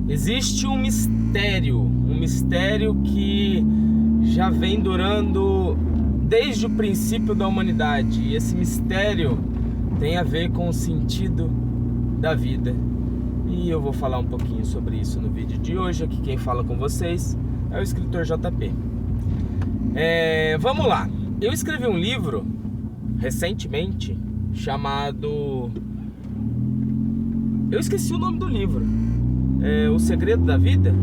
Existe um mistério que já vem durando desde o princípio da humanidade. E esse mistério tem a ver com o sentido da vida. E eu vou falar um pouquinho sobre isso no vídeo de hoje. Aqui quem fala com vocês é o escritor JP. Vamos lá. Eu escrevi um livro recentemente chamado... Eu esqueci o nome do livro. O Segredo da Vida?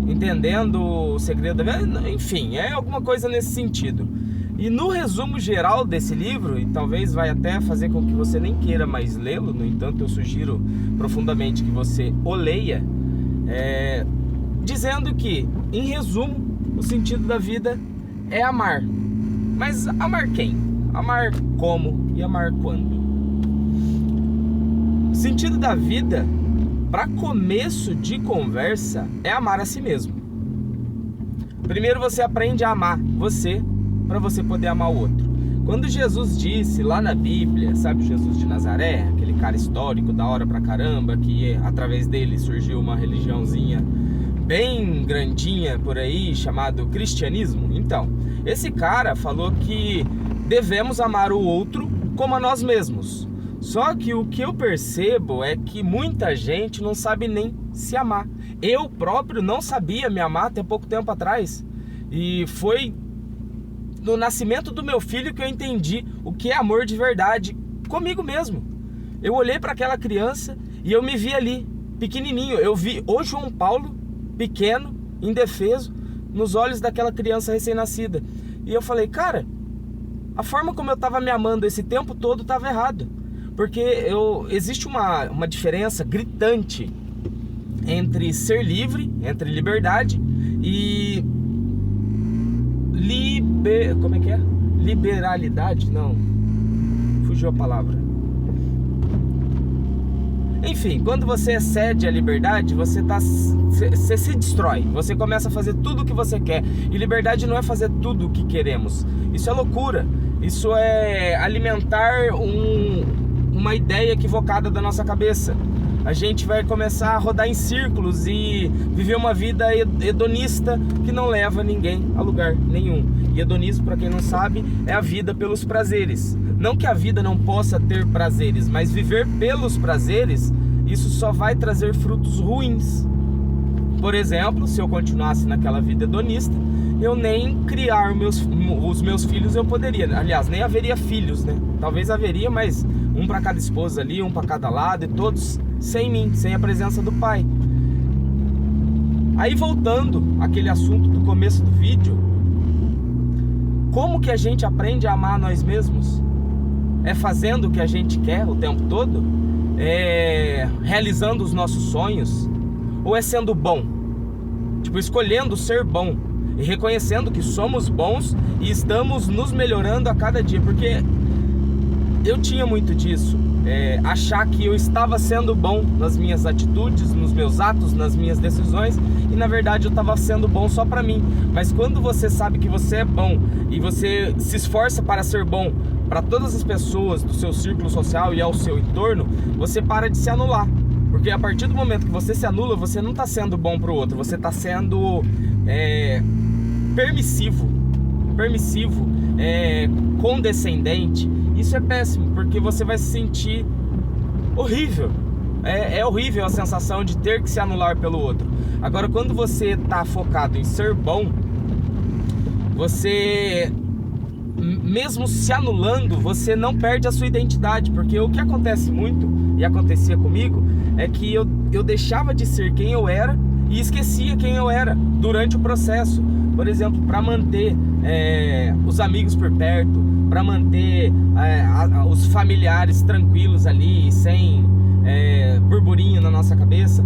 Entendendo o segredo da vida? Enfim, é alguma coisa nesse sentido. E no resumo geral desse livro, e talvez vai até fazer com que você nem queira mais lê-lo, no entanto eu sugiro profundamente que você o leia, dizendo que, em resumo, o sentido da vida é amar. Mas amar quem? Amar como e amar quando? O sentido da vida, para começo de conversa, é amar a si mesmo. Primeiro você aprende a amar você, para você poder amar o outro. Quando Jesus disse lá na Bíblia, sabe o Jesus de Nazaré, aquele cara histórico, da hora pra caramba, que através dele surgiu uma religiãozinha bem grandinha por aí, chamado cristianismo. Então, esse cara falou que devemos amar o outro como a nós mesmos. Só que o que eu percebo é que muita gente não sabe nem se amar. Eu próprio não sabia me amar até pouco tempo atrás. E foi no nascimento do meu filho que eu entendi o que é amor de verdade comigo mesmo. Eu olhei para aquela criança e eu me vi ali, pequenininho. Eu vi o João Paulo, pequeno, indefeso, nos olhos daquela criança recém-nascida. E eu falei, cara, a forma como eu estava me amando esse tempo todo estava errado. Porque existe uma diferença gritante entre ser livre, entre liberdade e como é que é? Liberalidade? Não, fugiu a palavra. Enfim, quando você excede a liberdade, você se destrói. Você começa a fazer tudo o que você quer. E liberdade não é fazer tudo o que queremos. Isso é loucura. Isso é alimentar uma ideia equivocada da nossa cabeça. A gente vai começar a rodar em círculos e viver uma vida hedonista que não leva ninguém a lugar nenhum. E hedonismo, para quem não sabe, é a vida pelos prazeres. Não que a vida não possa ter prazeres, mas viver pelos prazeres, isso só vai trazer frutos ruins. Por exemplo, se eu continuasse naquela vida hedonista, eu nem criar os meus filhos eu poderia. Aliás, nem haveria filhos, né? Talvez haveria, mas um para cada esposa ali, um para cada lado, e todos sem mim, sem a presença do pai. Aí voltando àquele assunto do começo do vídeo, como que a gente aprende a amar nós mesmos? É fazendo o que a gente quer o tempo todo? É realizando os nossos sonhos? Ou é sendo bom? Tipo, escolhendo ser bom e reconhecendo que somos bons e estamos nos melhorando a cada dia. Porque eu tinha muito disso, achar que eu estava sendo bom nas minhas atitudes, nos meus atos, nas minhas decisões, e na verdade eu estava sendo bom só para mim. Mas quando você sabe que você é bom e você se esforça para ser bom para todas as pessoas do seu círculo social e ao seu entorno, você para de se anular. Porque a partir do momento que você se anula, você não está sendo bom para o outro, você está sendo permissivo, condescendente. Isso é péssimo, porque você vai se sentir horrível. É horrível a sensação de ter que se anular pelo outro. Agora, quando você está focado em ser bom, você, mesmo se anulando, você não perde a sua identidade. Porque o que acontece muito, e acontecia comigo, é que eu deixava de ser quem eu era e esquecia quem eu era durante o processo. Por exemplo, para manter os amigos por perto, para manter os familiares tranquilos ali, sem burburinho na nossa cabeça,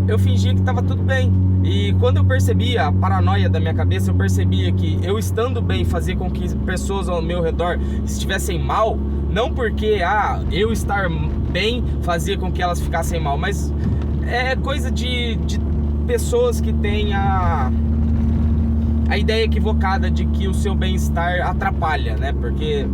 eu fingia que estava tudo bem. E quando eu percebia a paranoia da minha cabeça, eu percebia que eu estando bem fazia com que pessoas ao meu redor estivessem mal, não porque eu estar bem fazia com que elas ficassem mal, mas é coisa de pessoas que têm a ideia equivocada de que o seu bem-estar atrapalha, né? Porque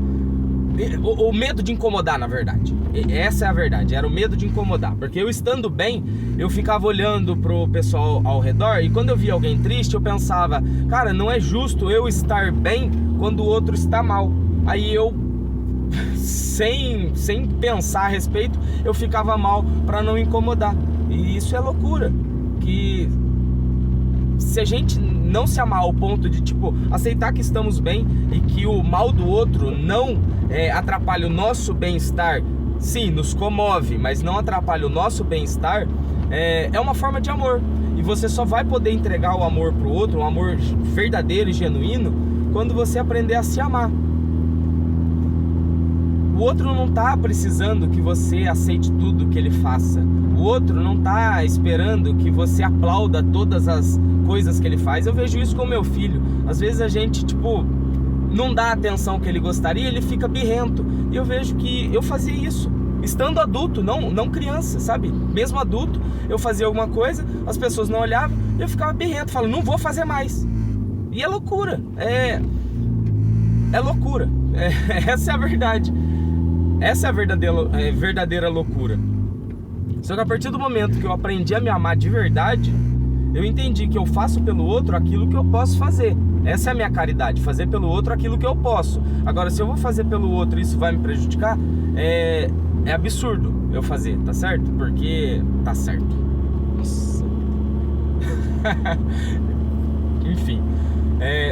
O medo de incomodar, na verdade. Essa é a verdade, era o medo de incomodar. Porque eu estando bem, eu ficava olhando pro pessoal ao redor, e quando eu via alguém triste, eu pensava, cara, não é justo eu estar bem quando o outro está mal. Aí eu, sem pensar a respeito, eu ficava mal para não incomodar. E isso é loucura. Que se a gente não se amar ao ponto de, tipo, aceitar que estamos bem e que o mal do outro não atrapalha o nosso bem-estar, sim, nos comove, mas não atrapalha o nosso bem-estar, é uma forma de amor. E você só vai poder entregar o amor pro outro, um amor verdadeiro e genuíno, quando você aprender a se amar. O outro não tá precisando que você aceite tudo que ele faça. O outro não tá esperando que você aplauda todas as coisas que ele faz. Eu vejo isso com meu filho. Às vezes a gente, tipo, não dá a atenção que ele gostaria, ele fica birrento. E eu vejo que eu fazia isso estando adulto, não criança, sabe? Mesmo adulto, eu fazia alguma coisa, as pessoas não olhavam, e eu ficava birrento, falando, não vou fazer mais. E é loucura, é loucura. Essa é a verdade. Essa é a verdadeira loucura. Só que a partir do momento que eu aprendi a me amar de verdade, eu entendi que eu faço pelo outro aquilo que eu posso fazer. Essa é a minha caridade, fazer pelo outro aquilo que eu posso. Agora, se eu vou fazer pelo outro e isso vai me prejudicar, é absurdo eu fazer, tá certo? Porque tá certo. Nossa. Enfim,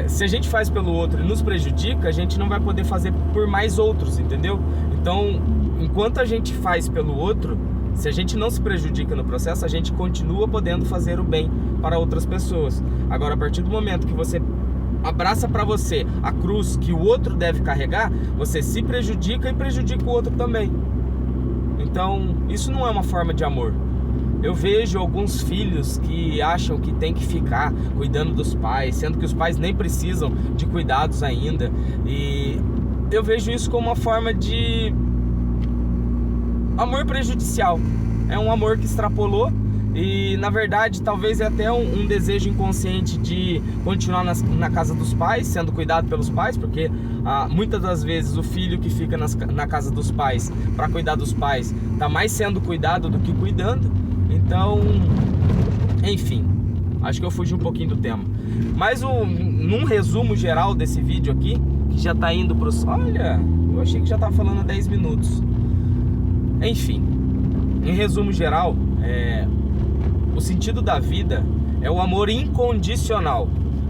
se a gente faz pelo outro e nos prejudica, a gente não vai poder fazer por mais outros, entendeu? Então, enquanto a gente faz pelo outro, se a gente não se prejudica no processo, a gente continua podendo fazer o bem para outras pessoas. Agora, a partir do momento que você abraça para você a cruz que o outro deve carregar, você se prejudica e prejudica o outro também. Então, isso não é uma forma de amor. Eu vejo alguns filhos que acham que tem que ficar cuidando dos pais, sendo que os pais nem precisam de cuidados ainda. E eu vejo isso como uma forma de amor prejudicial. É um amor que extrapolou e, na verdade, talvez é até um desejo inconsciente de continuar na casa dos pais, sendo cuidado pelos pais, porque muitas das vezes o filho que fica na casa dos pais para cuidar dos pais está mais sendo cuidado do que cuidando. Então, enfim, acho que eu fugi um pouquinho do tema. Mas num resumo geral desse vídeo aqui, que já tá indo pros... Olha, eu achei que já tava falando há 10 minutos. Enfim, em resumo geral, o sentido da vida é o amor incondicional.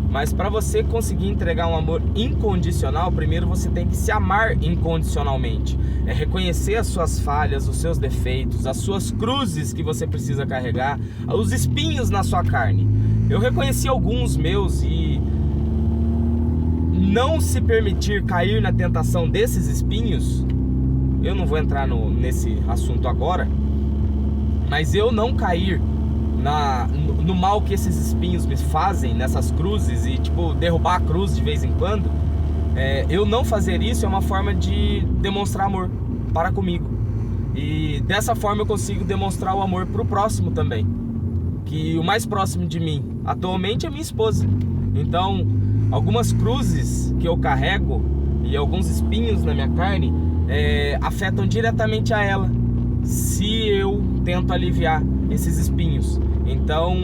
Mas para você conseguir entregar um amor incondicional, primeiro você tem que se amar incondicionalmente. É reconhecer as suas falhas, os seus defeitos, as suas cruzes que você precisa carregar, os espinhos na sua carne. Eu reconheci alguns meus e não se permitir cair na tentação desses espinhos, eu não vou entrar nesse assunto agora, mas eu não cair no mal que esses espinhos me fazem, nessas cruzes, e tipo, derrubar a cruz de vez em quando, eu não fazer isso é uma forma de demonstrar amor para comigo. E dessa forma eu consigo demonstrar o amor para o próximo também. Que o mais próximo de mim atualmente é minha esposa. Então, algumas cruzes que eu carrego e alguns espinhos na minha carne afetam diretamente a ela, se eu tento aliviar esses espinhos. Então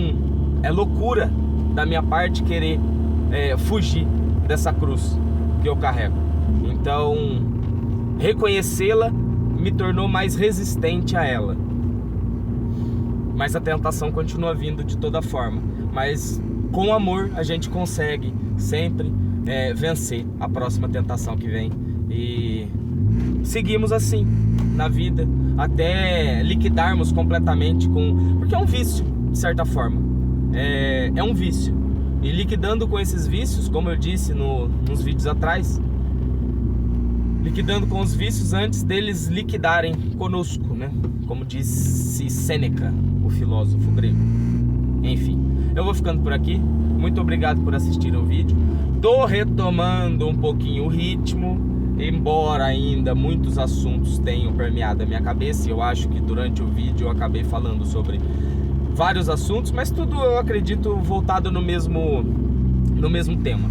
é loucura da minha parte querer fugir dessa cruz que eu carrego. Então reconhecê-la me tornou mais resistente a ela. Mas a tentação continua vindo de toda forma. Mas com amor a gente consegue sempre vencer a próxima tentação que vem. E seguimos assim na vida até liquidarmos completamente porque é um vício, de certa forma. É um vício. E liquidando com esses vícios, como eu disse nos vídeos atrás, liquidando com os vícios antes deles liquidarem conosco, né? Como disse Sêneca, o filósofo grego. Enfim, eu vou ficando por aqui. Muito obrigado por assistir o vídeo. Tô retomando um pouquinho o ritmo, embora ainda muitos assuntos tenham permeado a minha cabeça. Eu acho que durante o vídeo eu acabei falando sobre vários assuntos, mas tudo eu acredito voltado no mesmo tema.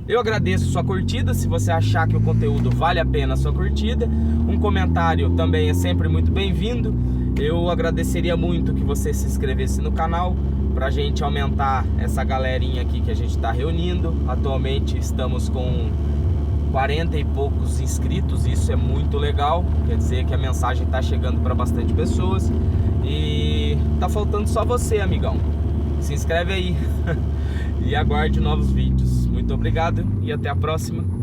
Eu agradeço sua curtida, se você achar que o conteúdo vale a pena a sua curtida. Um comentário também é sempre muito bem-vindo. Eu agradeceria muito que você se inscrevesse no canal, pra gente aumentar essa galerinha aqui que a gente está reunindo. Atualmente estamos com 40 e poucos inscritos, isso é muito legal, quer dizer que a mensagem está chegando para bastante pessoas. E tá faltando só você, amigão. Se inscreve aí e aguarde novos vídeos. Muito obrigado e até a próxima.